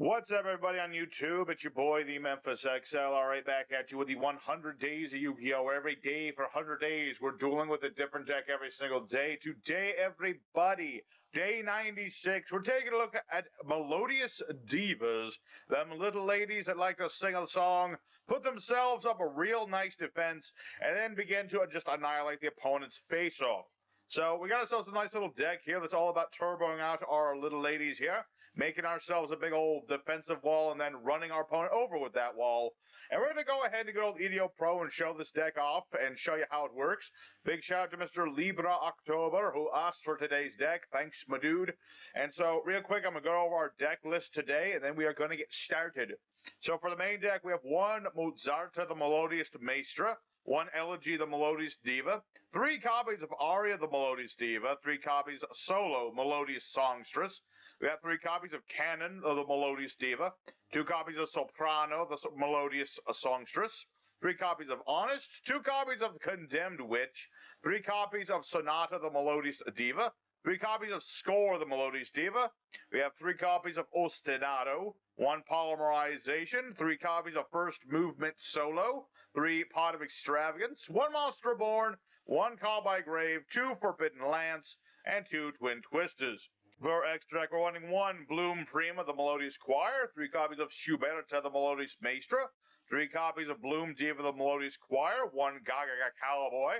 What's up, everybody on YouTube? It's your boy, the Memphis XL. All right, back at you with the 100 days of Yu-Gi-Oh! Every day for 100 days, we're dueling with a different deck every single day. Today, everybody, day 96, we're taking a look at Melodious Divas, them little ladies that like to sing a song, put themselves up a real nice defense, and then begin to just annihilate the opponent's face-off. So we got ourselves a nice little deck here that's all about turboing out our little ladies here, making ourselves a big old defensive wall, and then running our opponent over with that wall. And we're going to go ahead and get old Yugioh Pro and show this deck off and show you how it works. Big shout out to Mr. Libra October, who asked for today's deck. Thanks, my dude. And so, real quick, I'm going to go over our deck list today, and then we are going to get started. So for the main deck, we have one Mozarta, the Melodious Maestra, one Elegy, the Melodious Diva, 3 copies of Aria, the Melodious Diva, 3 copies of Solo, Melodious Songstress. We have 3 copies of Canon, of the Melodious Diva, 2 copies of Soprano, the Melodious Songstress, 3 copies of Honest, 2 copies of Condemned Witch, 3 copies of Sonata, the Melodious Diva, 3 copies of Score, the Melodious Diva. We have 3 copies of Ostinato, 1 Polymerization, 3 copies of First Movement Solo, 3 Pot of Extravagance, 1 Monster Born, 1 Call by Grave, 2 Forbidden Lance, and 2 Twin Twisters. For extra deck, we're running 1 Bloom Prima, the Melodious Choir, 3 copies of Schuberta, the Melodious Maestra, 3 copies of Bloom Diva, the Melodious Choir, 1 Gaga Cowboy,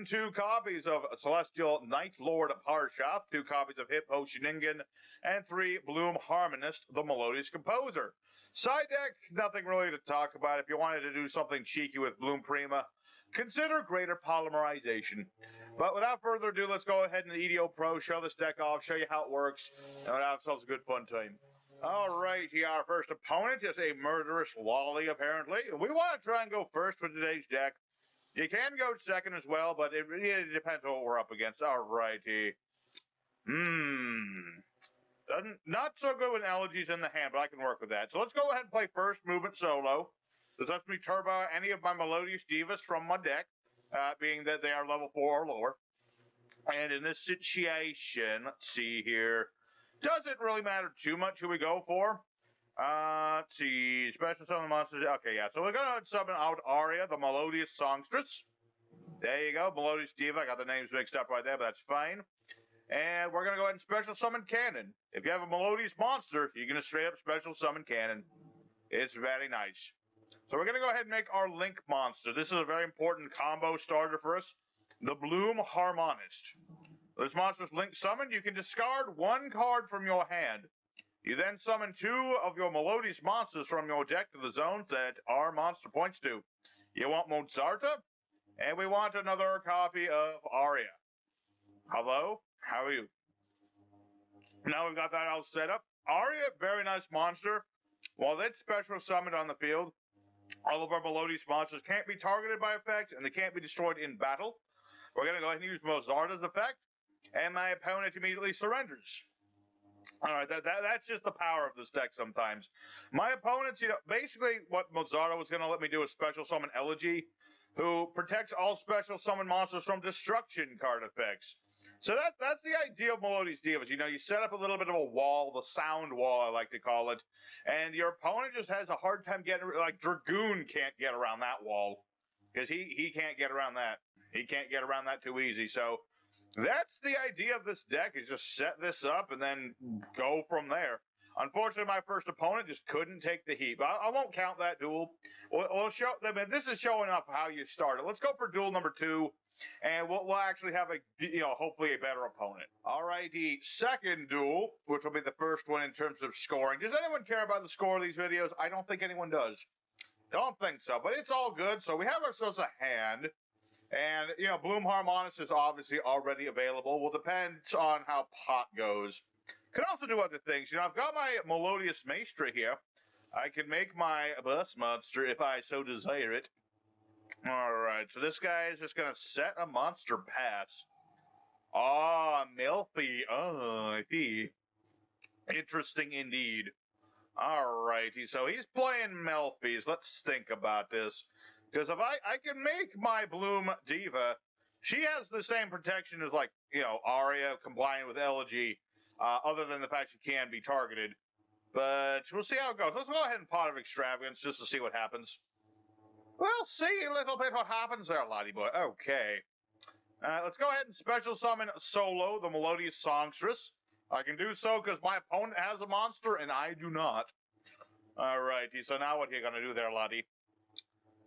2 copies of Celestial Night Lord Harshath, 2 copies of Hippo Shingen, and 3 Bloom Harmonist, the Melodious Composer. Side deck, nothing really to talk about. If you wanted to do something cheeky with Bloom Prima, consider Greater Polymerization. But without further ado, let's go ahead and Yugioh Pro, show this deck off, show you how it works, and we'll have ourselves a good fun time. Alright, here our first opponent is a murderous lolly, apparently. We want to try and go first with today's deck. You can go second as well, but it really depends on what we're up against. Alrighty. Not so good with elegies in the hand, but I can work with that. So let's go ahead and play First Movement Solo. This lets me turbo any of my Melodious Divas from my deck, being that they are level 4 or lower. And in this situation, let's see here, doesn't really matter too much who we go for. Let's see, special summon monsters. Okay, yeah, so we're going to summon out Aria, the Melodious Songstress. There you go, Melodious Diva. I got the names mixed up right there, but that's fine. And we're going to go ahead and special summon Cannon. If you have a Melodious monster, you're going to straight up special summon Cannon. It's very nice. So we're going to go ahead and make our Link monster. This is a very important combo starter for us. The Bloom Harmonist. This monster's Link summoned. You can discard 1 card from your hand. You then summon 2 of your Melodious monsters from your deck to the zone that our monster points to. You want Mozarta, and we want another copy of Aria. Hello? How are you? Now we've got that all set up. Aria, very nice monster. While it's special summoned on the field, all of our Melodious monsters can't be targeted by effects, and they can't be destroyed in battle. We're going to go ahead and use Mozarta's effect, and my opponent immediately surrenders. Alright, that's just the power of this deck sometimes. My opponents, basically what Mozarta was going to let me do is special summon Elegy, who protects all special summon monsters from destruction card effects. So that's the idea of Melodious Divas. You set up a little bit of a wall, the sound wall, I like to call it, and your opponent just has a hard time getting, like Dragoon can't get around that wall, because he can't get around that. He can't get around that too easy, so that's the idea of this deck, is just set this up and then go from there. Unfortunately, my first opponent just couldn't take the heat. But I won't count that duel. We'll show them. This is showing up how you start it. Let's go for duel number 2, and we'll actually have hopefully a better opponent. Alrighty, second duel, which will be the first one in terms of scoring. Does anyone care about the score of these videos? I don't think anyone does. Don't think so, but it's all good. So we have ourselves a hand. And, Bloom Harmonist is obviously already available. Will depend on how pot goes. Could also do other things. I've got my Melodious Maestra here. I can make my bus monster if I so desire it. Alright, so this guy is just going to set a monster pass. Melffy. Oh, I see. Interesting indeed. Alrighty, so he's playing Melffy's. Let's think about this. Because if I can make my Bloom Diva, she has the same protection as, Aria, combined with Elegy, other than the fact she can be targeted. But we'll see how it goes. Let's go ahead and Pot of Extravagance just to see what happens. We'll see a little bit what happens there, laddie boy. Okay. Let's go ahead and special summon solo, the Melodious Songstress. I can do so because my opponent has a monster and I do not. Alrighty, so now what are you going to do there, laddie?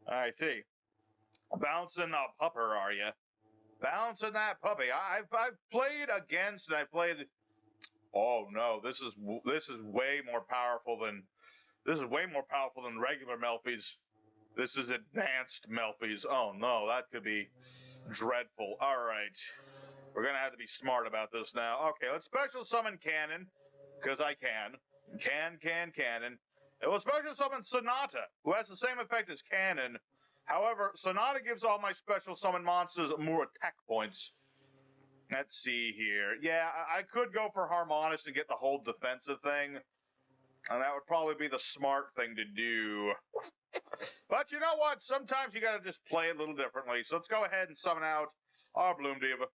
I see. Bouncing a pupper, are you? Bouncing that puppy. I've played against and I played. Oh no, this is way more powerful than regular Melffys. This is advanced Melffys. Oh no, that could be dreadful. All right, we're gonna have to be smart about this now. Okay, let's special summon Cannon because I can. Cannon. And we'll special summon Sonata, who has the same effect as Cannon. However, Sonata gives all my special summon monsters more attack points. Let's see here. Yeah, I could go for Harmonist and get the whole defensive thing. And that would probably be the smart thing to do. But you know what? Sometimes you gotta just play it a little differently. So let's go ahead and summon out our Bloom Diva.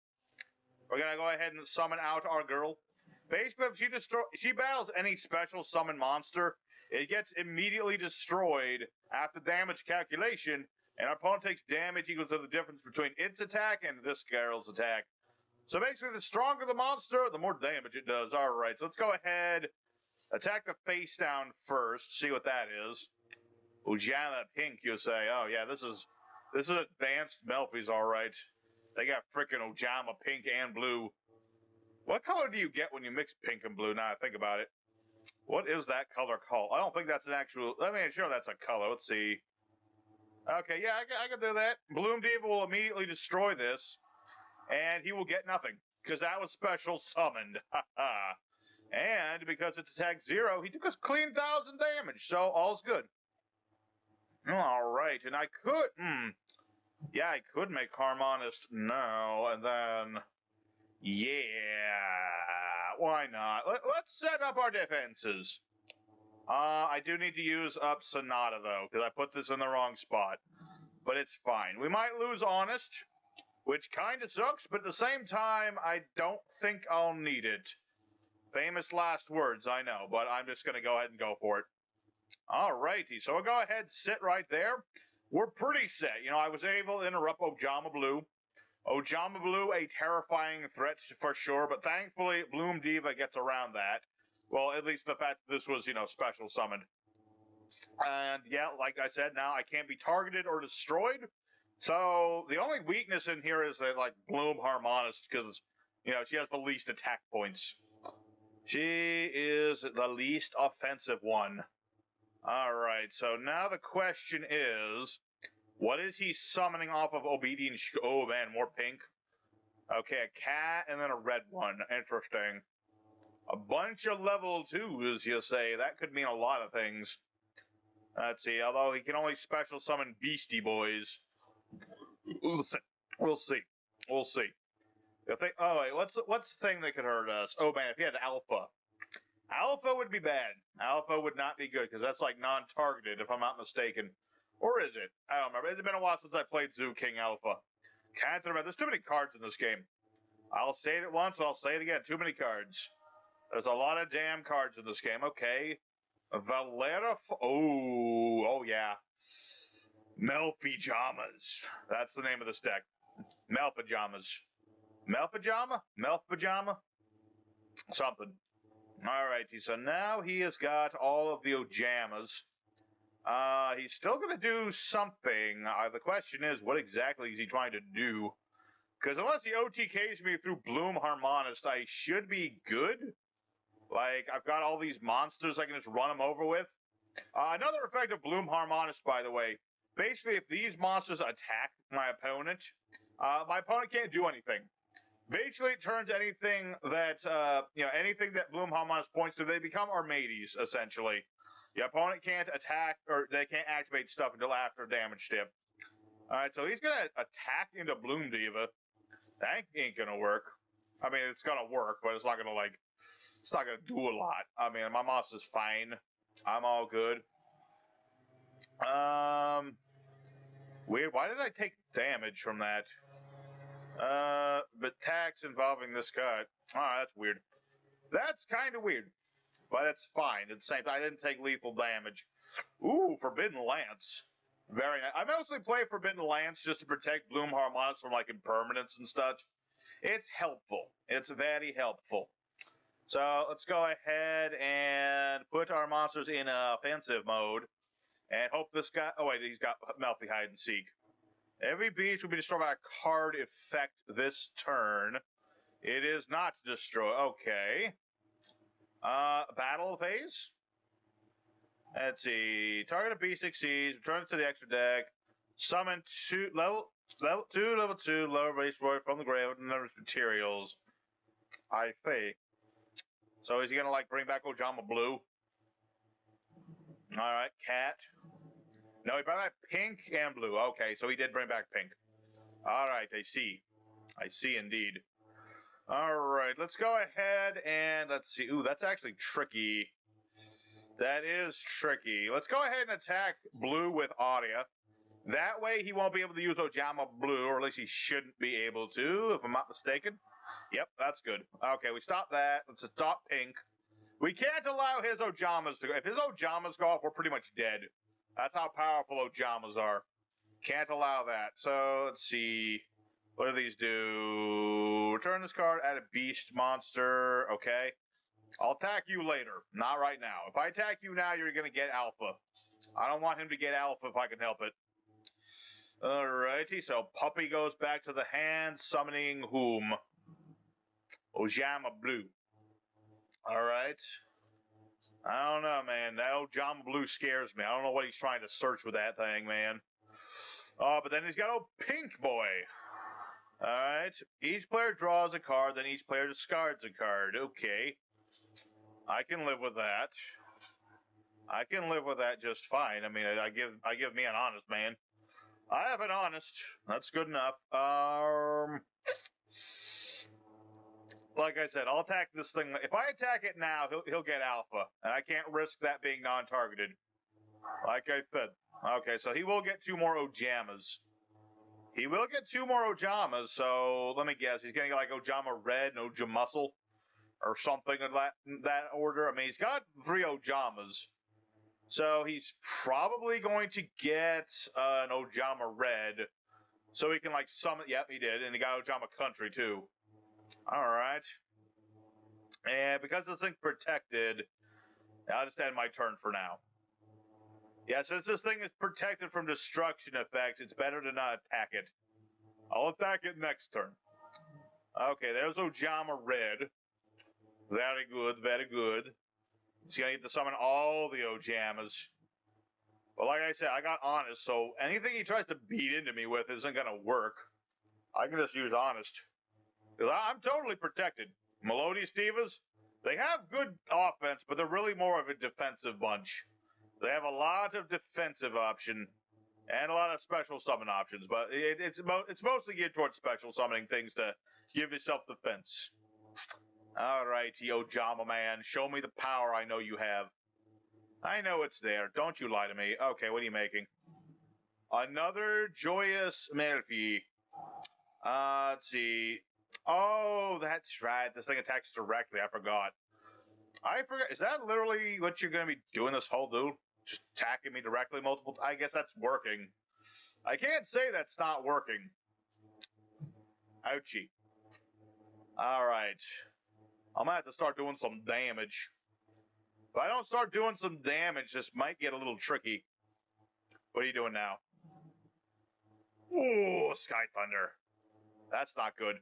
We're gonna go ahead and summon out our girl. Basically, if she battles any special summon monster, it gets immediately destroyed after damage calculation, and our opponent takes damage equal to the difference between its attack and this girl's attack. So basically, the stronger the monster, the more damage it does. All right, so let's go ahead, attack the face down first, see what that is. Ojama pink, you say? Oh yeah, this is advanced Melffys, all right. They got frickin' Ojama pink and blue. What color do you get when you mix pink and blue? Now I think about it. What is that color called? I don't think that's an actual. I mean, sure, that's a color. Let's see. Okay, yeah, I can do that. Bloom Diva will immediately destroy this, and he will get nothing because that was special summoned. And because it's attack 0, he took us clean 1,000 damage, so all's good. All right, and I could. Yeah, I could make Harmonist now, and then. Yeah, why not? Let's set up our defenses. I do need to use up Sonata, though, because I put this in the wrong spot. But it's fine. We might lose Honest, which kind of sucks, but at the same time, I don't think I'll need it. Famous last words, I know, but I'm just going to go ahead and go for it. Alrighty, so we'll go ahead, sit right there. We're pretty set. You know, I was able to interrupt Ojama Blue. Ojama Blue, a terrifying threat for sure, but thankfully, Bloom Diva gets around that. Well, at least the fact that this was, special summoned. And yeah, like I said, now I can't be targeted or destroyed. So the only weakness in here is that, like, Bloom Harmonist, because, she has the least attack points. She is the least offensive one. Alright, so now the question is, what is he summoning off of Obedience? Oh man, more pink. Okay, a cat and then a red one. Interesting. A bunch of level 2s, you say. That could mean a lot of things. Let's see, although he can only special summon Beastie Boys. We'll see. If they, oh wait, what's the thing that could hurt us? Oh man, if he had Alpha. Alpha would be bad. Alpha would not be good, because that's like non-targeted, if I'm not mistaken. Or is it? I don't remember. It's been a while since I played Zoo King Alpha. Can't remember. There's too many cards in this game. I'll say it once, I'll say it again. Too many cards. There's a lot of damn cards in this game. Okay. Valera. Oh yeah. Melfpajamas. That's the name of this deck. Melfpajamas. Melfpajama? Something. Alrighty, so now he has got all of the Ojamas. He's still going to do something. The question is, what exactly is he trying to do? Because unless he OTKs me through Bloom Harmonist, I should be good. Like, I've got all these monsters I can just run them over with. Another effect of Bloom Harmonist, by the way. Basically, if these monsters attack my opponent can't do anything. Basically, it turns anything that, anything that Bloom Harmonist points to, they become Aromage, essentially. The opponent can't attack, or they can't activate stuff until after damage tip. Alright, so he's gonna attack into Bloom Diva. That ain't gonna work. I mean, it's gonna work, but it's not gonna, it's not gonna do a lot. I mean, my monster's fine. I'm all good. Weird. Why did I take damage from that? But attacks involving this guy. Oh, that's weird. That's kind of weird. but it's fine. It's safe. I didn't take lethal damage. Ooh, Forbidden Lance. Very nice. I mostly play Forbidden Lance just to protect Bloom Harmonics from like impermanence and stuff. It's helpful. It's very helpful. So let's go ahead and put our monsters in offensive mode and hope this guy. Oh wait, he's got Melffy Hide and Seek. Every beast will be destroyed by a card effect this turn. It is not destroy. Okay. Battle phase. Let's see. Target a beast succeeds. Return it to the extra deck. Summon level 2 lower base roy from the grave with numerous materials. I think. So is he gonna like bring back Ojama Blue? All right, cat. No, he brought back pink and blue. Okay, so he did bring back pink. All right, I see. I see indeed. All right, let's go ahead and let's see. Ooh, that's actually tricky. That is tricky. Let's go ahead and attack blue with Audia. That way he won't be able to use Ojama Blue, or at least he shouldn't be able to, if I'm not mistaken. Yep, that's good. Okay, we stop that. Let's stop pink. We can't allow his Ojamas to go. If his Ojamas go off, we're pretty much dead. That's how powerful Ojamas are. Can't allow that. So, let's see. What do these do? Return this card, add a beast monster. Okay. I'll attack you later. Not right now. If I attack you now, you're going to get alpha. I don't want him to get alpha if I can help it. Alrighty, so Puppy goes back to the hand, summoning whom? Ojama Blue. Alright. I don't know, man. That Ojama Blue scares me. I don't know what he's trying to search with that thing, man. Oh, but then he's got Pink Boy. Alright. Each player draws a card, then each player discards a card. Okay. I can live with that. I can live with that just fine. I mean, I give me an honest man. I have an honest. That's good enough. Like I said, I'll attack this thing. If I attack it now, he'll get alpha, and I can't risk that being non-targeted. Like I said. Okay, so he will get 2 more Ojamas. He will get 2 more Ojamas, so let me guess. He's going to get like Ojama Red and Ojamuscle or something of that order. I mean, he's got 3 Ojamas. So he's probably going to get an Ojama Red. So he can like summon. Yep, he did. And he got Ojama Country too. Alright. And because this thing's protected, I'll just end my turn for now. Yeah, since this thing is protected from destruction effects, it's better to not attack it. I'll attack it next turn. Okay, there's Ojama Red. Very good, very good. He's gonna get to summon all the Ojamas. But like I said, I got Honest, so anything he tries to beat into me with isn't gonna work. I can just use Honest. Because I'm totally protected. Melodious Divas, they have good offense, but they're really more of a defensive bunch. They have a lot of defensive option and a lot of special summon options, but it's mostly geared towards special summoning things to give yourself defense. Alrighty, Ojama man, show me the power I know you have. I know it's there. Don't you lie to me. Okay, what are you making? Another Joyous Melffy. Let's see. Oh, that's right. This thing attacks directly. I forgot. Is that literally what you're going to be doing this whole dude? Just attacking me directly multiple times? I guess that's working. I can't say that's not working. Ouchie. Alright. I'm going to have to start doing some damage. If I don't start doing some damage, this might get a little tricky. What are you doing now? Ooh, Sky Thunder. That's not good.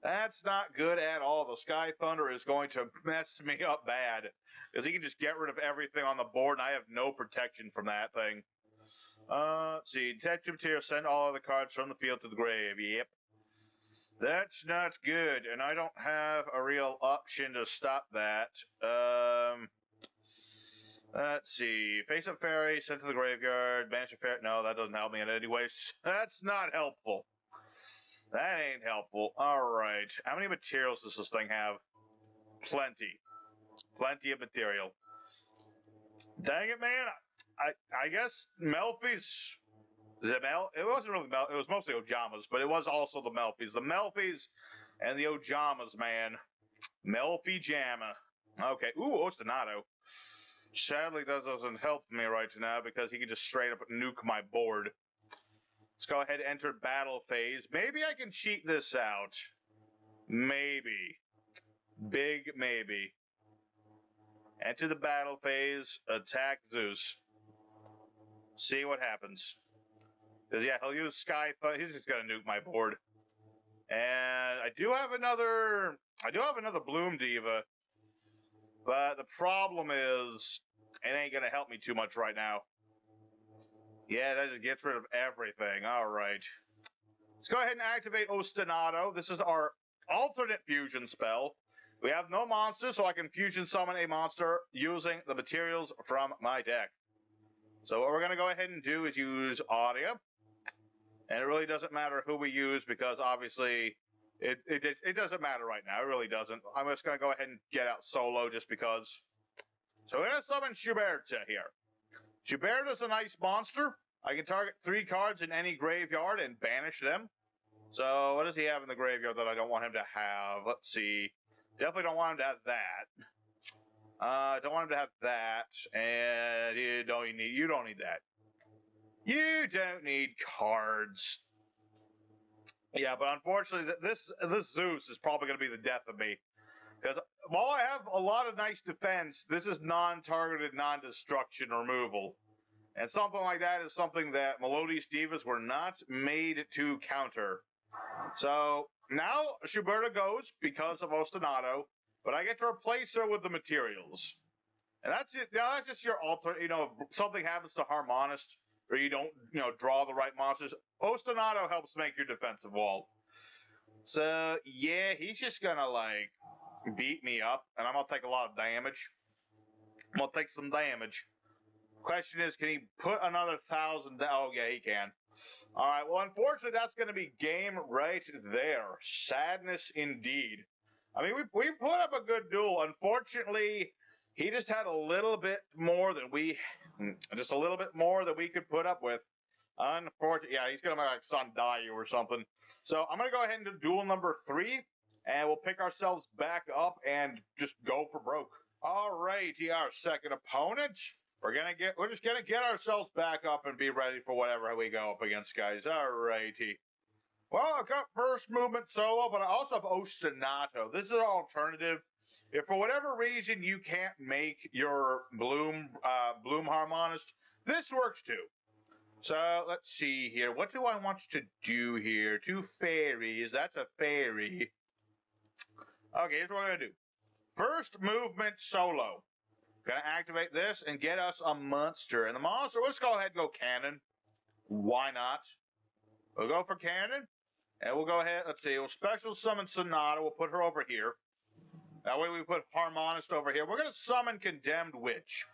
That's not good at all. The Sky Thunder is going to mess me up bad. Because he can just get rid of everything on the board, and I have no protection from that thing. Let's see. Detective Tier, send all of the cards from the field to the grave. Yep. That's not good, and I don't have a real option to stop that. Let's see. Face Up Fairy, sent to the graveyard. Banish a Fairy. No, that doesn't help me in any way. That's not helpful. That ain't helpful. Alright. How many materials does this thing have? Plenty. Plenty of material. Dang it, man. I guess Melffy's... Is it It wasn't really it was mostly Ojamas, but it was also the Melffys. The Melffys and the Ojamas, man. Melffy Jamma. Okay. Ooh, Ostinato. Sadly, that doesn't help me right now because he can just straight up nuke my board. Let's go ahead and enter battle phase. Maybe I can cheat this out. Maybe. Big maybe. Enter the battle phase. Attack Zeus. See what happens. Because, yeah, he'll use Sky. He's just going to nuke my board. And I do have another Bloom Diva. But the problem is, it ain't going to help me too much right now. Yeah, that just gets rid of everything. All right. Let's go ahead and activate Ostinato. This is our alternate fusion spell. We have no monsters, so I can fusion summon a monster using the materials from my deck. So what we're going to go ahead and do is use Audio. And it really doesn't matter who we use because obviously it doesn't matter right now. It really doesn't. I'm just going to go ahead and get out solo just because. So we're going to summon Schuberta here. Schuberta's a nice monster. I can target 3 cards in any graveyard and banish them. So what does he have in the graveyard that I don't want him to have? Let's see. Definitely don't want him to have that. Don't want him to have that. And you don't need that. You don't need cards. Yeah, but unfortunately, this Zeus is probably going to be the death of me. Because while I have a lot of nice defense, this is non-targeted, non-destruction removal. And something like that is something that Melodious Divas were not made to counter. So now Schuberta goes because of Ostinato, but I get to replace her with the materials. And that's it. Now that's just your alter. If something happens to Harmonist, or you don't, draw the right monsters, Ostinato helps make your defensive wall. So yeah, he's just gonna beat me up, and I'm gonna take a lot of damage. I'm gonna take some damage. Question is, can he put another 1,000? Oh yeah, he can. All right. Well, unfortunately, that's going to be game right there. Sadness indeed. I mean, we put up a good duel. Unfortunately, he just had a little bit more than we could put up with. Unfortunately, yeah, he's going to make Sandayu or something. So I'm going to go ahead and do duel number 3, and we'll pick ourselves back up and just go for broke. All righty, our second opponent. We're just gonna get ourselves back up and be ready for whatever we go up against, guys. Alrighty. Well, I've got first movement solo, but I also have Ostinato. This is an alternative. If for whatever reason you can't make your Bloom Harmonist, this works too. So let's see here. What do I want to do here? 2 fairies. That's a fairy. Okay, here's what we're gonna do. First movement solo. Gonna activate this and get us a monster. And the monster, let's go ahead and go cannon. Why not? We'll go for cannon. And we'll go ahead, let's see, we'll special summon Sonata. We'll put her over here. That way we put Harmonist over here. We're gonna summon Condemned Witch.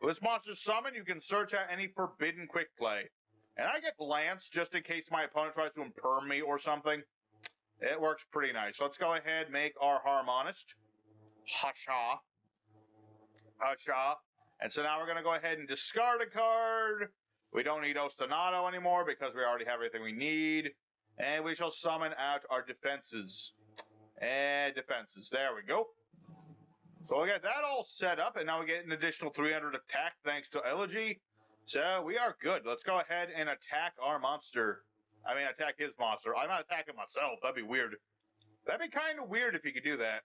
With this monster summon, you can search out any forbidden quick play. And I get Lance just in case my opponent tries to imperm me or something. It works pretty nice. So let's go ahead and make our Harmonist. Hasha. And so now we're going to go ahead and discard a card. We don't need Ostinato anymore because we already have everything we need. And we shall summon out our defenses. And defenses. There we go. So we got that all set up, and now we get an additional 300 attack thanks to Elegy. So we are good. Let's go ahead and attack our monster. I mean, attack his monster. I'm not attacking myself. That'd be weird. That'd be kind of weird if you could do that.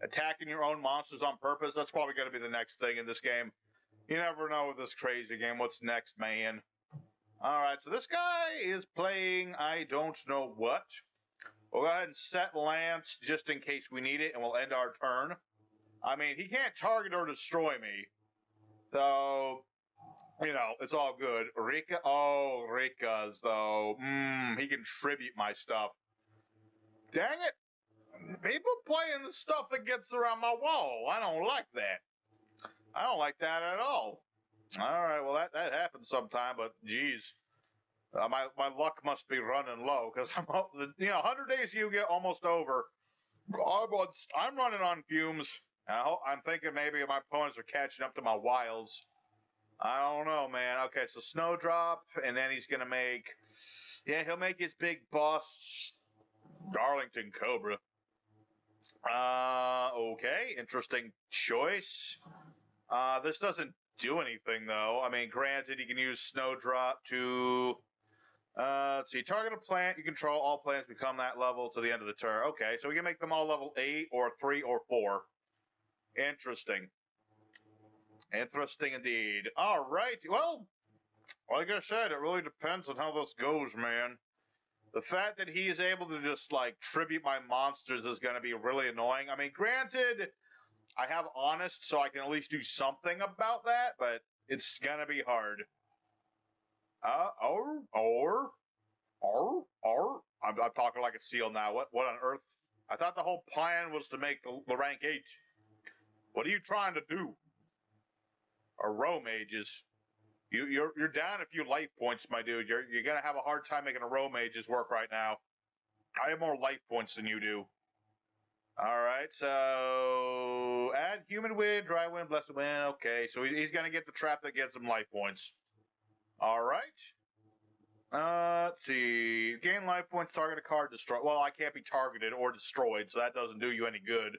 Attacking your own monsters on purpose, that's probably going to be the next thing in this game. You never know with this crazy game. What's next, man? Alright, so this guy is playing I don't know what. We'll go ahead and set Lance just in case we need it, and we'll end our turn. I mean, he can't target or destroy me. So, it's all good. Rika's, though. He can tribute my stuff. Dang it! People playing the stuff that gets around my wall. I don't like that. I don't like that at all. All right, well, that happens sometime, but geez. My luck must be running low, because 100 days Yu-Gi-Oh! Almost over. I'm running on fumes. I'm thinking maybe my opponents are catching up to my wiles. I don't know, man. Okay, so Snowdrop, and then he's going to make... Yeah, he'll make his big boss, Darlington Cobra. Okay, interesting choice. This doesn't do anything, though. I mean, granted, you can use Snowdrop to... let's see, target a plant you control, all plants become that level to the end of the turn. Okay, so we can make them all level 8 or 3 or 4. Interesting. Interesting indeed. All right, well, like I said, it really depends on how this goes, man. The fact that he's able to just, like, tribute my monsters is going to be really annoying. I mean, granted, I have Honest, so I can at least do something about that, but it's going to be hard. I'm talking like a seal now. What on earth? I thought the whole plan was to make the rank 8. What are you trying to do? Aromages. You're down a few life points, my dude. You're gonna have a hard time making Aromages work right now. I have more life points than you do. Alright, so add human wind, dry wind, blessed wind. Okay, so he's gonna get the trap that gets him life points. Alright. Let's see. Gain life points, target a card, destroy. Well, I can't be targeted or destroyed, so that doesn't do you any good.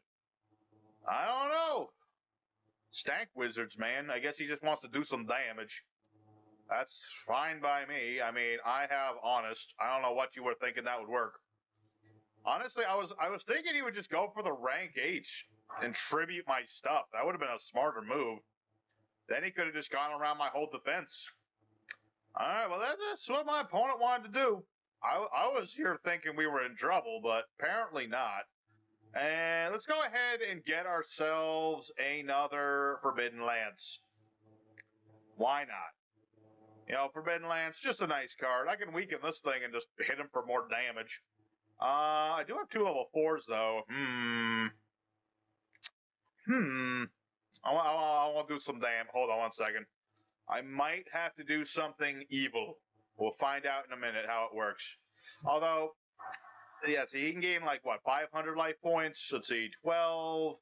I don't know. Stank wizards, man. I guess he just wants to do some damage. That's fine by me. I mean, I have Honest. I don't know what you were thinking that would work. Honestly, I was thinking he would just go for the rank 8 and tribute my stuff. That would have been a smarter move. Then he could have just gone around my whole defense. Alright, well, that's what my opponent wanted to do. I was here thinking we were in trouble, but apparently not. And let's go ahead and get ourselves another Forbidden Lance. Why not? You know, Forbidden Lance, just a nice card. I can weaken this thing and just hit him for more damage. I do have 2 level 4s, though. I want to do some damn. Hold on one second. I might have to do something evil. We'll find out in a minute how it works. Although, yeah, see, he can gain, like, what, 500 life points? Let's see, 12,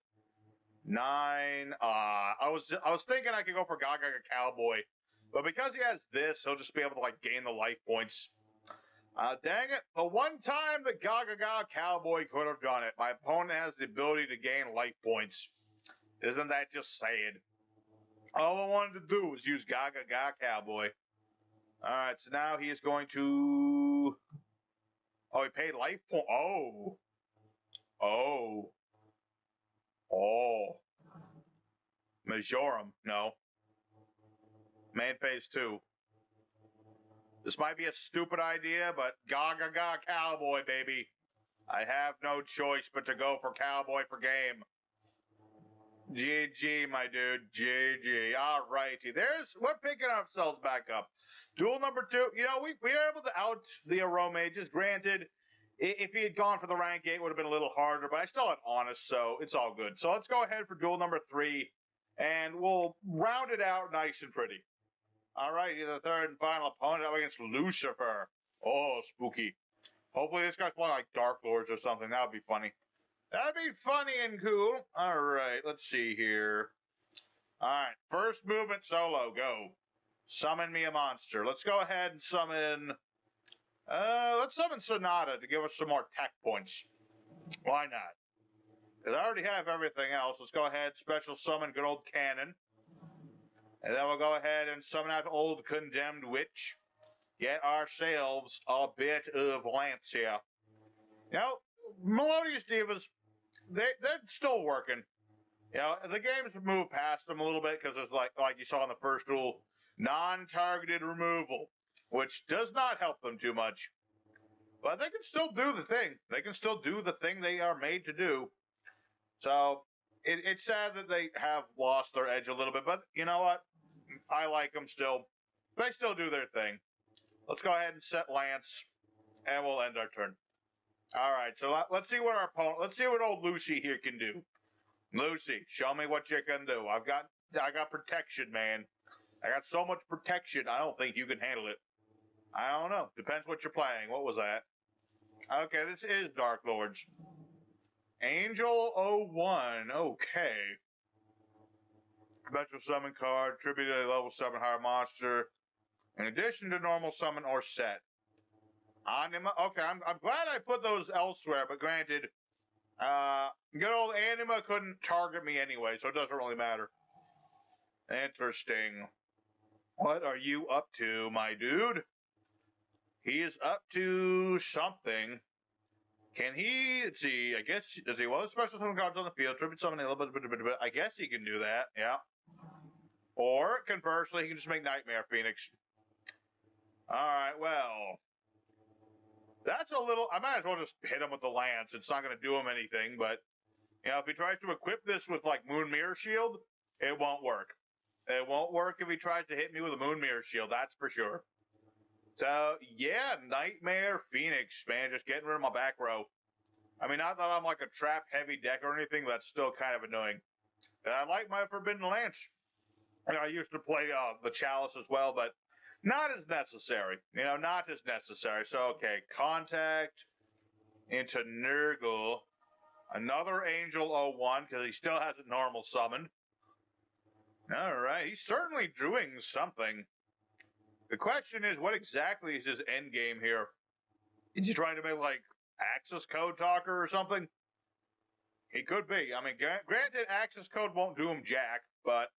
9. I was thinking I could go for Gaga Cowboy. But because he has this, he'll just be able to, like, gain the life points. Dang it. The one time the Gaga Cowboy could have done it. My opponent has the ability to gain life points. Isn't that just sad? All I wanted to do was use Gaga Cowboy. Alright, so now he is going to... Oh, he paid life point. Oh. Majorum. No. Main phase 2. This might be a stupid idea, but Gaga Cowboy, baby. I have no choice but to go for Cowboy for game. GG, my dude. GG. Alrighty. We're picking ourselves back up. Duel number 2. You know, we were able to out the Aromages. Granted, if he had gone for the rank 8, it would have been a little harder, but I still had Honest, so it's all good. So let's go ahead for duel number 3, and we'll round it out nice and pretty. Alrighty, the third and final opponent up against Lucifer. Oh, spooky. Hopefully this guy's playing like Darklords or something. That would be funny. That'd be funny and cool. Alright, let's see here. Alright, first movement solo, go. Summon me a monster. Let's go ahead and summon... let's summon Sonata to give us some more tech points. Why not? Because I already have everything else. Let's go ahead, special summon good old Cannon. And then we'll go ahead and summon out old Condemned Witch. Get ourselves a bit of Lance here. You know, Melodious Divas, they're still working. You know, the game's moved past them a little bit because it's like you saw in the first duel, non-targeted removal, which does not help them too much. But they can still do the thing. They can still do the thing they are made to do. So, it's sad that they have lost their edge a little bit, but you know what? I like them still. They still do their thing. Let's go ahead and set Lance, and we'll end our turn. Alright, so let's see what our opponent, let's see what old Lucy here can do. Lucy, show me what you can do. I got protection, man. I got so much protection, I don't think you can handle it. I don't know. Depends what you're playing. What was that? Okay, this is Darklords. Angel 01. Okay. Special summon card. Tribute to a level 7 higher monster. In addition to normal summon or set. Anima. Okay, I'm glad I put those elsewhere, but granted, Good old Anima couldn't target me anyway, so it doesn't really matter. Interesting. What are you up to, my dude? He is up to something. Can he, let's see, I guess, does he want special summon cards on the field, tribute summon a little bit, I guess he can do that, yeah. Or, conversely, he can just make Nightmare Phoenix. Alright, well. That's a little, I might as well just hit him with the Lance. It's not going to do him anything, but, you know, if he tries to equip this with, like, Moon Mirror Shield, it won't work. It won't work if he tries to hit me with a Moon Mirror Shield, that's for sure. So, yeah, Nightmare Phoenix, man, just getting rid of my back row. I mean, not that I'm like a trap-heavy deck or anything, but that's still kind of annoying. And I like my Forbidden Lance. You know, I used to play the Chalice as well, but not as necessary. You know, not as necessary. So, okay, Contact into Nurgle. Another Angel 01, because he still hasn't normal summoned. Alright, he's certainly doing something. The question is, what exactly is his end game here? Is he trying to make, like, access code talker or something? He could be. I mean, granted, access code won't do him jack, but...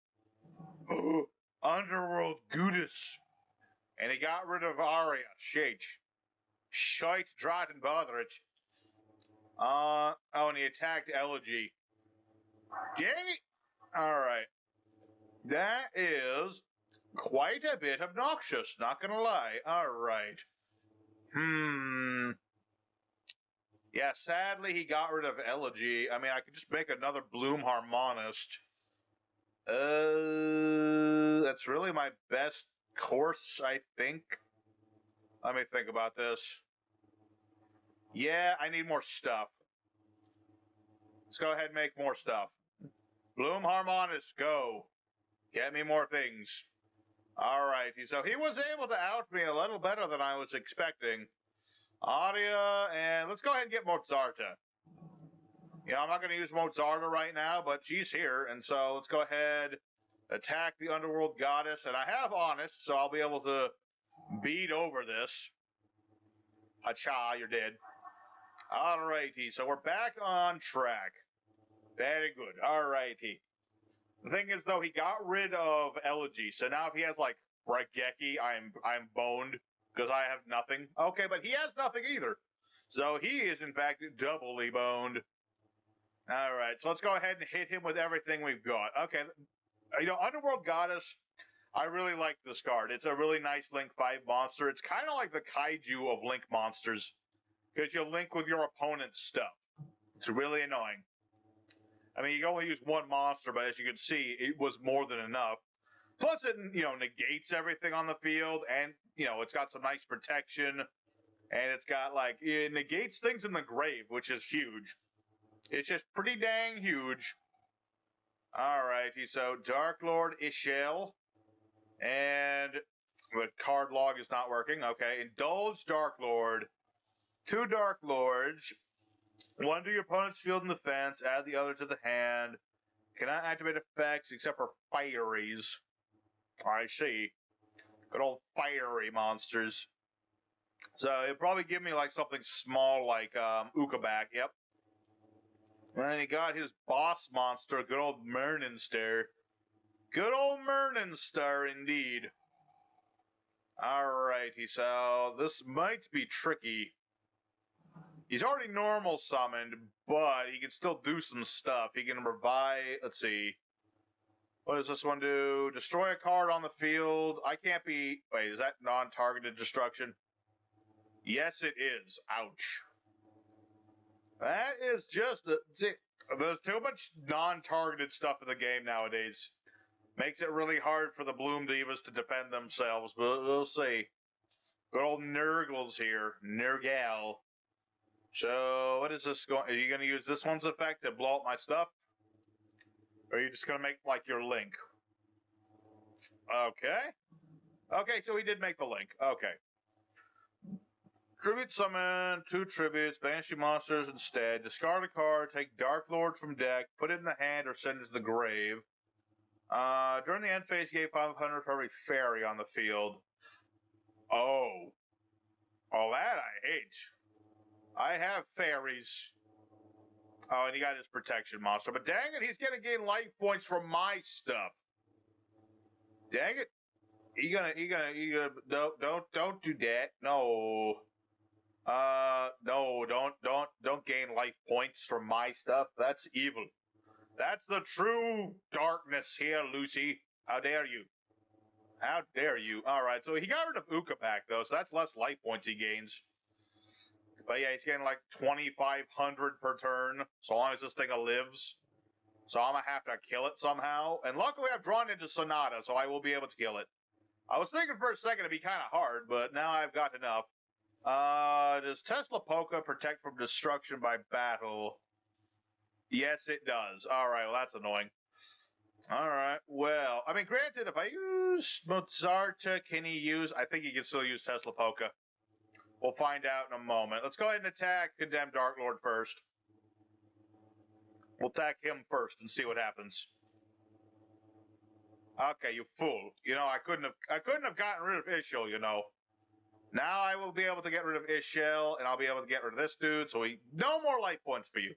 Underworld Goodus. And he got rid of Arya. Shit. Shite, drat, and bother it. Oh, and he attacked Elegy. Dang it! Alright. That is... quite a bit obnoxious, not gonna lie. Alright. Yeah, sadly he got rid of Elegy. I mean, I could just make another Bloom Harmonist. That's really my best course, I think. Let me think about this. Yeah, I need more stuff. Let's go ahead and make more stuff. Bloom Harmonist, go. Get me more things. Alrighty, so he was able to out me a little better than I was expecting. Aria, and let's go ahead and get Mozarta. You know, I'm not going to use Mozarta right now, but she's here, and so let's go ahead, attack the Underworld Goddess, and I have Honest, so I'll be able to beat over this. Hacha, you're dead. Alrighty, so we're back on track. Very good, alrighty. The thing is, though, he got rid of Elegy, so now if he has, like, Raigeki, I'm boned, because I have nothing. Okay, but he has nothing either. So he is, in fact, doubly boned. Alright, so let's go ahead and hit him with everything we've got. Okay, you know, Underworld Goddess, I really like this card. It's a really nice Link 5 monster. It's kind of like the Kaiju of Link monsters, because you link with your opponent's stuff. It's really annoying. I mean, you can only use one monster, but as you can see, it was more than enough. Plus, it, you know, negates everything on the field, and, you know, it's got some nice protection, and it's got, like, it negates things in the grave, which is huge. It's just pretty dang huge. Alrighty, so Darklord Ishel, and the card log is not working. Okay, Indulge Darklord. 2 Darklords. 1 to your opponent's field and defense, add the other to the hand. Cannot activate effects except for fieries. I see. Good old fiery monsters. So it'll probably give me like something small like Ukabak, yep. And then he got his boss monster, good old Mernenster. Good old Mernenster indeed. Alrighty, so this might be tricky. He's already normal summoned, but he can still do some stuff. He can revive, let's see. What does this one do? Destroy a card on the field. I can't be, wait, is that non-targeted destruction? Yes, it is. Ouch. That is just, see, there's too much non-targeted stuff in the game nowadays. Makes it really hard for the Bloom Divas to defend themselves, but we'll see. Good old Nurgle's here. Nurgle. So, what is this going? Are you going to use this one's effect to blow up my stuff? Or are you just going to make, like, your link? Okay. Okay, so he did make the link. Okay. Tribute summon 2 tributes, banish your monsters instead. Discard a card, take Darklord from deck, put it in the hand, or send it to the grave. During the end phase, you gain 500 for every fairy on the field. Oh. Oh, that I hate. I have fairies. Oh, and he got his protection monster. But dang it, he's gonna gain life points from my stuff. Dang it. He gonna don't do that. No. No, don't gain life points from my stuff. That's evil. That's the true darkness here, Lucy. How dare you? How dare you? All right, so he got rid of Ukapak, though, so that's less life points he gains. But yeah, he's getting like 2,500 per turn, so long as this thing lives. So I'm going to have to kill it somehow. And luckily I've drawn into Sonata, so I will be able to kill it. I was thinking for a second it'd be kind of hard, but now I've got enough. Does Tesla Polka protect from destruction by battle? Yes, it does. All right, well, that's annoying. All right, well, I mean, granted, if I use Mozarta, can he use... I think he can still use Tesla Polka. We'll find out in a moment. Let's go ahead and attack Condemned Darklord first. We'll attack him first and see what happens. Okay, you fool. You know, I couldn't have gotten rid of Ishel, you know. Now I will be able to get rid of Ishel, and I'll be able to get rid of this dude, so no more life points for you.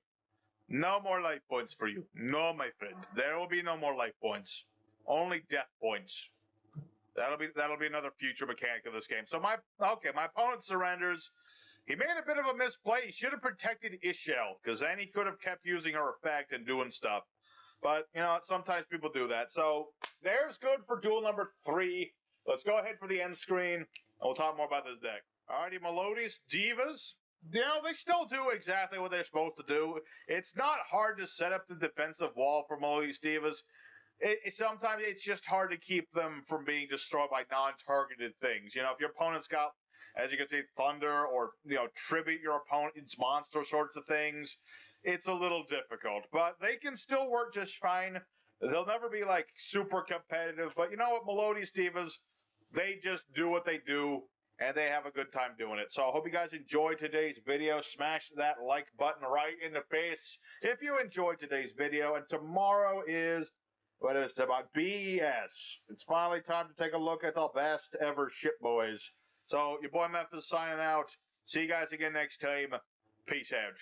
No more life points for you. No, my friend. There will be no more life points. Only death points. That'll be another future mechanic of this game. So my opponent surrenders. He made a bit of a misplay. He should have protected Ishel, because then he could have kept using her effect and doing stuff. But, you know, sometimes people do that. So there's good for duel number 3. Let's go ahead for the end screen, and we'll talk more about this deck. Alrighty, Melodious Divas. You know, they still do exactly what they're supposed to do. It's not hard to set up the defensive wall for Melodious Divas. Sometimes it's just hard to keep them from being destroyed by non-targeted things. You know, if your opponent's got, as you can see, Thunder or, you know, tribute your opponent's monster sorts of things, it's a little difficult. But they can still work just fine. They'll never be, like, super competitive. But you know what, Melodious Divas, they just do what they do, and they have a good time doing it. So I hope you guys enjoyed today's video. Smash that like button right in the face if you enjoyed today's video. And tomorrow is... what is it about? BS. It's finally time to take a look at the best ever ship boys. So your boy Memphis signing out. See you guys again next time. Peace out.